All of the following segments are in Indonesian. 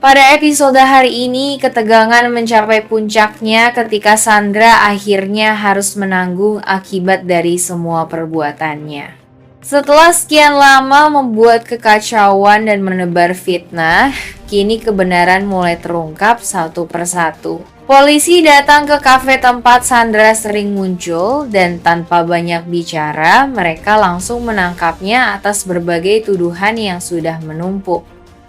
Pada episode hari ini, ketegangan mencapai puncaknya ketika Sandra akhirnya harus menanggung akibat dari semua perbuatannya. Setelah sekian lama membuat kekacauan dan menebar fitnah, kini kebenaran mulai terungkap satu persatu. Polisi datang ke kafe tempat Sandra sering muncul dan tanpa banyak bicara, mereka langsung menangkapnya atas berbagai tuduhan yang sudah menumpuk.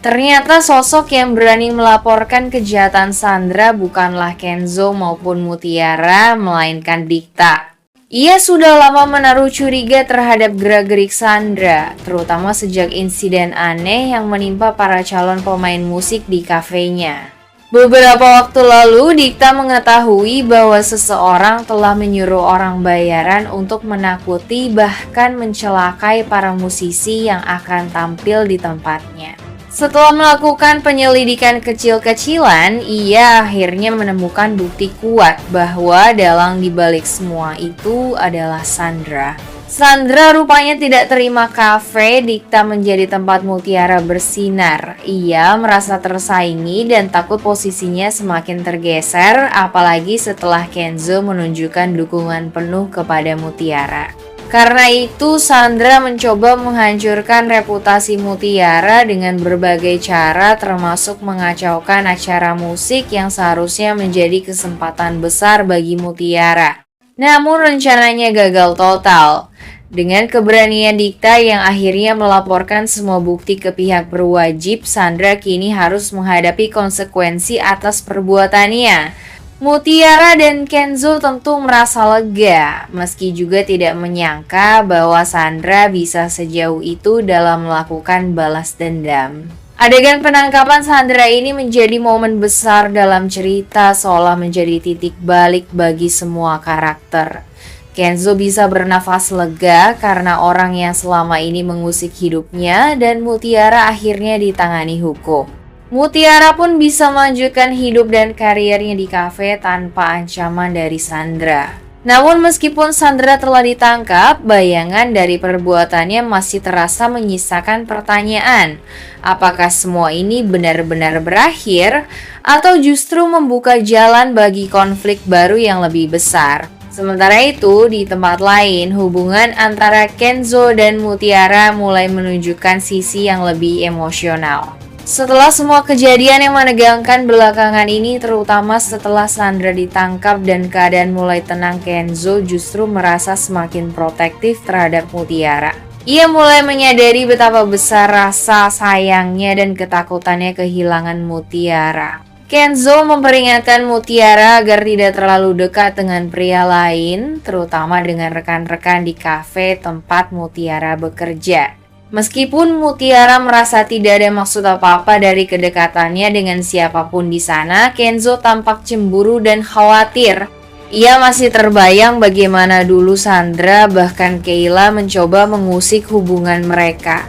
Ternyata sosok yang berani melaporkan kejahatan Sandra bukanlah Kenzo maupun Mutiara, melainkan Dikta. Ia sudah lama menaruh curiga terhadap gerak-gerik Sandra, terutama sejak insiden aneh yang menimpa para calon pemain musik di kafenya. Beberapa waktu lalu, Dikta mengetahui bahwa seseorang telah menyuruh orang bayaran untuk menakuti bahkan mencelakai para musisi yang akan tampil di tempatnya. Setelah melakukan penyelidikan kecil-kecilan, ia akhirnya menemukan bukti kuat bahwa dalang dibalik semua itu adalah Sandra. Sandra rupanya tidak terima kafe Dikta menjadi tempat Mutiara bersinar. Ia merasa tersaingi dan takut posisinya semakin tergeser, apalagi setelah Kenzo menunjukkan dukungan penuh kepada Mutiara. Karena itu, Sandra mencoba menghancurkan reputasi Mutiara dengan berbagai cara, termasuk mengacaukan acara musik yang seharusnya menjadi kesempatan besar bagi Mutiara. Namun rencananya gagal total. Dengan keberanian Dikta yang akhirnya melaporkan semua bukti ke pihak berwajib, Sandra kini harus menghadapi konsekuensi atas perbuatannya. Mutiara dan Kenzo tentu merasa lega, meski juga tidak menyangka bahwa Sandra bisa sejauh itu dalam melakukan balas dendam. Adegan penangkapan Sandra ini menjadi momen besar dalam cerita, seolah menjadi titik balik bagi semua karakter. Kenzo bisa bernafas lega karena orang yang selama ini mengusik hidupnya, dan Mutiara akhirnya ditangani hukum. Mutiara pun bisa melanjutkan hidup dan karirnya di kafe tanpa ancaman dari Sandra. Namun meskipun Sandra telah ditangkap, bayangan dari perbuatannya masih terasa menyisakan pertanyaan. Apakah semua ini benar-benar berakhir atau justru membuka jalan bagi konflik baru yang lebih besar? Sementara itu, di tempat lain, hubungan antara Kenzo dan Mutiara mulai menunjukkan sisi yang lebih emosional. Setelah semua kejadian yang menegangkan belakangan ini, terutama setelah Sandra ditangkap dan keadaan mulai tenang, Kenzo justru merasa semakin protektif terhadap Mutiara. Ia mulai menyadari betapa besar rasa sayangnya dan ketakutannya kehilangan Mutiara. Kenzo memperingatkan Mutiara agar tidak terlalu dekat dengan pria lain, terutama dengan rekan-rekan di kafe tempat Mutiara bekerja. Meskipun Mutiara merasa tidak ada maksud apa-apa dari kedekatannya dengan siapapun di sana, Kenzo tampak cemburu dan khawatir. Ia masih terbayang bagaimana dulu Sandra bahkan Kayla mencoba mengusik hubungan mereka.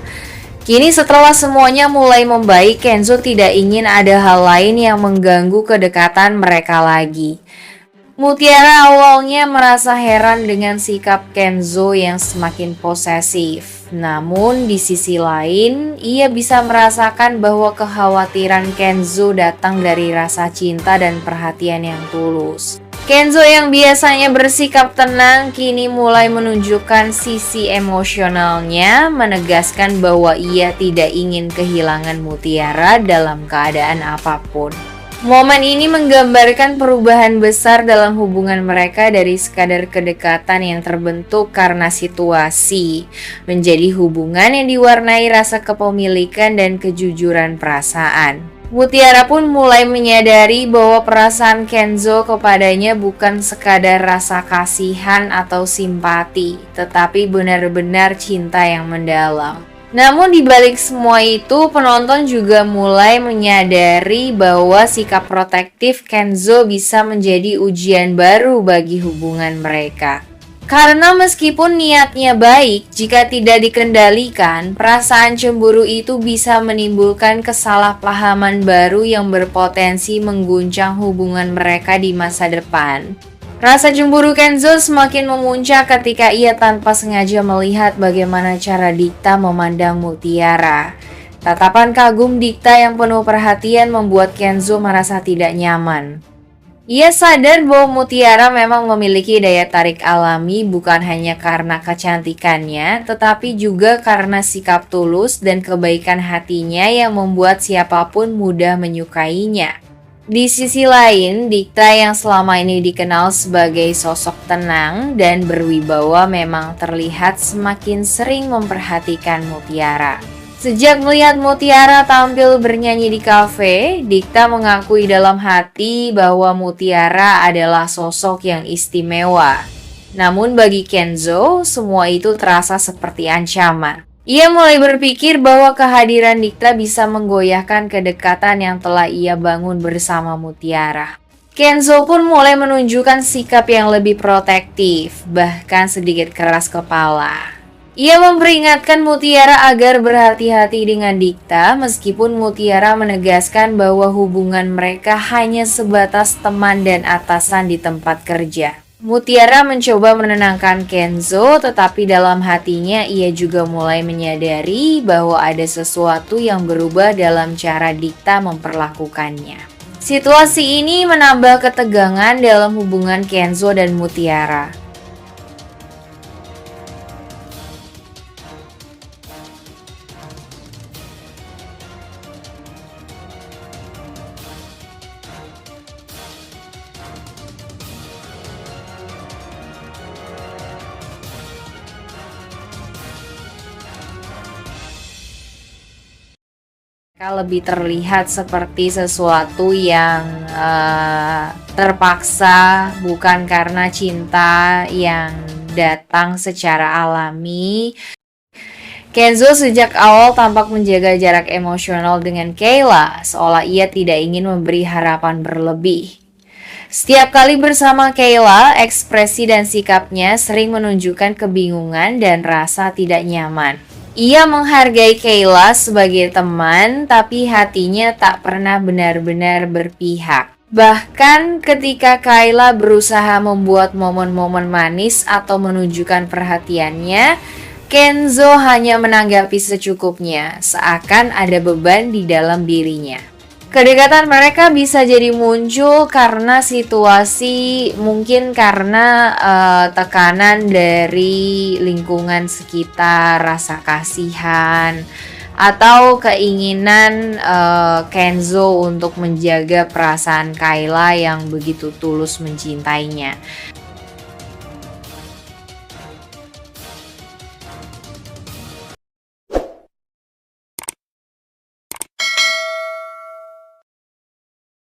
Kini setelah semuanya mulai membaik, Kenzo tidak ingin ada hal lain yang mengganggu kedekatan mereka lagi. Mutiara awalnya merasa heran dengan sikap Kenzo yang semakin posesif. Namun di sisi lain, ia bisa merasakan bahwa kekhawatiran Kenzo datang dari rasa cinta dan perhatian yang tulus. Kenzo yang biasanya bersikap tenang kini mulai menunjukkan sisi emosionalnya, menegaskan bahwa ia tidak ingin kehilangan Mutiara dalam keadaan apapun. Momen ini menggambarkan perubahan besar dalam hubungan mereka dari sekadar kedekatan yang terbentuk karena situasi, menjadi hubungan yang diwarnai rasa kepemilikan dan kejujuran perasaan. Mutiara pun mulai menyadari bahwa perasaan Kenzo kepadanya bukan sekadar rasa kasihan atau simpati, tetapi benar-benar cinta yang mendalam. Namun di balik semua itu, penonton juga mulai menyadari bahwa sikap protektif Kenzo bisa menjadi ujian baru bagi hubungan mereka. Karena meskipun niatnya baik, jika tidak dikendalikan, perasaan cemburu itu bisa menimbulkan kesalahpahaman baru yang berpotensi mengguncang hubungan mereka di masa depan. Rasa cemburu Kenzo semakin memuncak ketika ia tanpa sengaja melihat bagaimana cara Dikta memandang Mutiara. Tatapan kagum Dikta yang penuh perhatian membuat Kenzo merasa tidak nyaman. Ia sadar bahwa Mutiara memang memiliki daya tarik alami bukan hanya karena kecantikannya, tetapi juga karena sikap tulus dan kebaikan hatinya yang membuat siapapun mudah menyukainya. Di sisi lain, Dikta yang selama ini dikenal sebagai sosok tenang dan berwibawa memang terlihat semakin sering memperhatikan Mutiara. Sejak melihat Mutiara tampil bernyanyi di kafe, Dikta mengakui dalam hati bahwa Mutiara adalah sosok yang istimewa. Namun bagi Kenzo, semua itu terasa seperti ancaman. Ia mulai berpikir bahwa kehadiran Dikta bisa menggoyahkan kedekatan yang telah ia bangun bersama Mutiara. Kenzo pun mulai menunjukkan sikap yang lebih protektif, bahkan sedikit keras kepala. Ia memperingatkan Mutiara agar berhati-hati dengan Dikta, meskipun Mutiara menegaskan bahwa hubungan mereka hanya sebatas teman dan atasan di tempat kerja. Mutiara mencoba menenangkan Kenzo, tetapi dalam hatinya ia juga mulai menyadari bahwa ada sesuatu yang berubah dalam cara Dikta memperlakukannya. Situasi ini menambah ketegangan dalam hubungan Kenzo dan Mutiara. Lebih terlihat seperti sesuatu yang terpaksa, bukan karena cinta yang datang secara alami. Kenzo sejak awal tampak menjaga jarak emosional dengan Kayla, seolah ia tidak ingin memberi harapan berlebih. Setiap kali bersama Kayla, ekspresi dan sikapnya sering menunjukkan kebingungan dan rasa tidak nyaman. Ia menghargai Kayla sebagai teman, tapi hatinya tak pernah benar-benar berpihak. Bahkan ketika Kayla berusaha membuat momen-momen manis atau menunjukkan perhatiannya, Kenzo hanya menanggapi secukupnya, seakan ada beban di dalam dirinya. Kedekatan mereka bisa jadi muncul karena situasi, mungkin karena tekanan dari lingkungan sekitar, rasa kasihan, atau keinginan Kenzo untuk menjaga perasaan Kayla yang begitu tulus mencintainya.